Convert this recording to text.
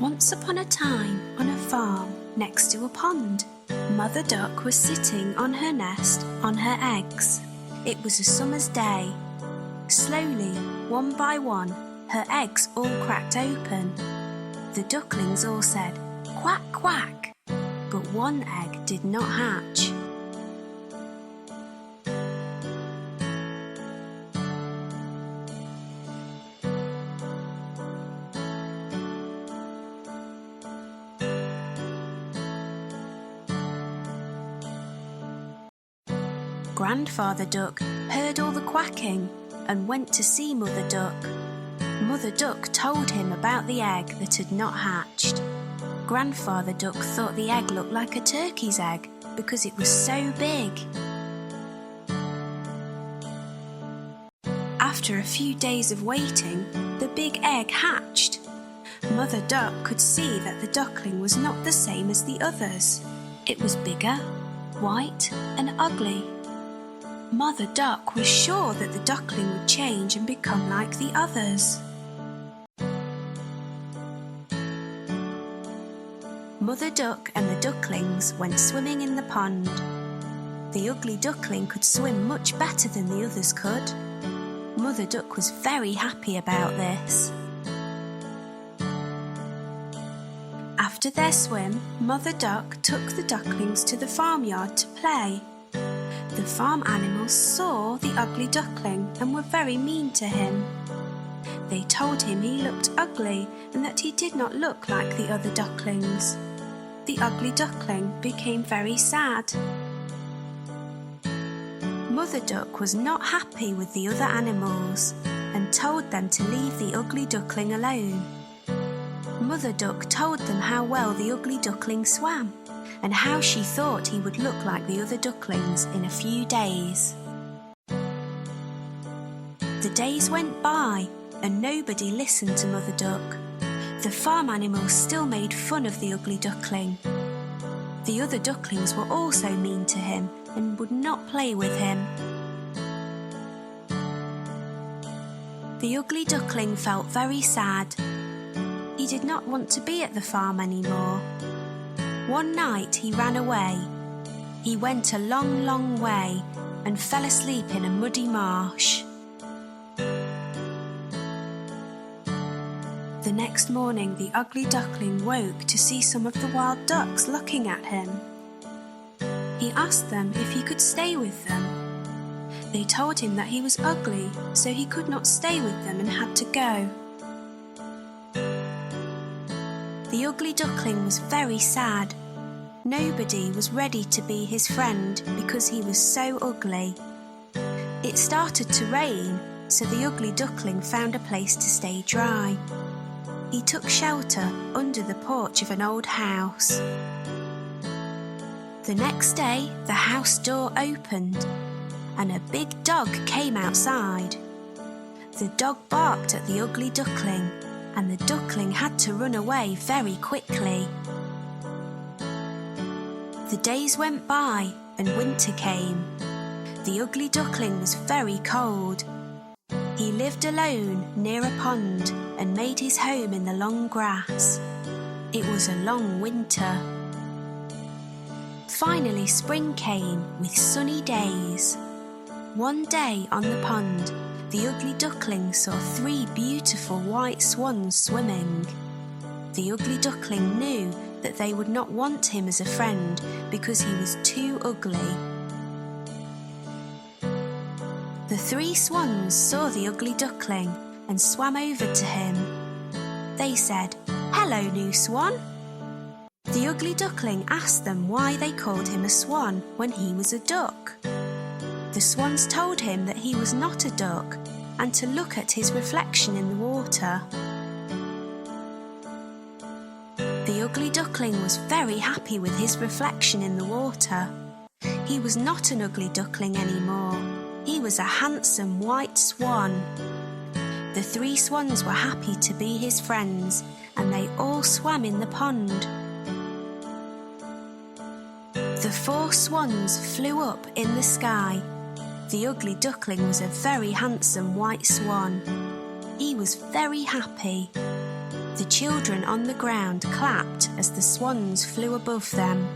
Once upon a time, on a farm next to a pond, Mother Duck was sitting on her nest on her eggs. It was a summer's day. Slowly, one by one, her eggs all cracked open. The ducklings all said, "Quack, quack," but one egg did not hatch. Grandfather Duck heard all the quacking and went to see Mother Duck. Mother Duck told him about the egg that had not hatched. Grandfather Duck thought the egg looked like a turkey's egg because it was so big. After a few days of waiting, the big egg hatched. Mother Duck could see that the duckling was not the same as the others. It was bigger, white, and ugly. Mother Duck was sure that the duckling would change and become like the others. Mother Duck and the ducklings went swimming in the pond. The ugly duckling could swim much better than the others could. Mother Duck was very happy about this. After their swim, Mother Duck took the ducklings to the farmyard to play. The farm animals saw the ugly duckling and were very mean to him. They told him he looked ugly and that he did not look like the other ducklings. The ugly duckling became very sad. Mother Duck was not happy with the other animals and told them to leave the ugly duckling alone. Mother Duck told them how well the ugly duckling swam and how she thought he would look like the other ducklings in a few days. The days went by and nobody listened to Mother Duck. The farm animals still made fun of the ugly duckling. The other ducklings were also mean to him and would not play with him. The ugly duckling felt very sad. He did not want to be at the farm anymore. One night he ran away. He went a long, long way and fell asleep in a muddy marsh. The next morning the ugly duckling woke to see some of the wild ducks looking at him. He asked them if he could stay with them. They told him that he was ugly, so he could not stay with them and had to go. The ugly duckling was very sad. Nobody was ready to be his friend because he was so ugly. It started to rain, so the ugly duckling found a place to stay dry. He took shelter under the porch of an old house. The next day, the house door opened and a big dog came outside. The dog barked at the ugly duckling and the duckling had to run away very quickly. The days went by and winter came. The ugly duckling was very cold. He lived alone near a pond and made his home in the long grass. It was a long winter. Finally spring came with sunny days. One day on the pond, the ugly duckling saw 3 beautiful white swans swimming. The ugly duckling knew that they would not want him as a friend because he was too ugly. The 3 swans saw the ugly duckling and swam over to him. They said, "Hello, new swan." The ugly duckling asked them why they called him a swan when he was a duck. The swans told him that he was not a duck and to look at his reflection in the water. The ugly duckling was very happy with his reflection in the water. He was not an ugly duckling anymore. He was a handsome white swan. The 3 swans were happy to be his friends and they all swam in the pond. The 4 swans flew up in the sky. The ugly duckling was a very handsome white swan. He was very happy. The children on the ground clapped as the swans flew above them.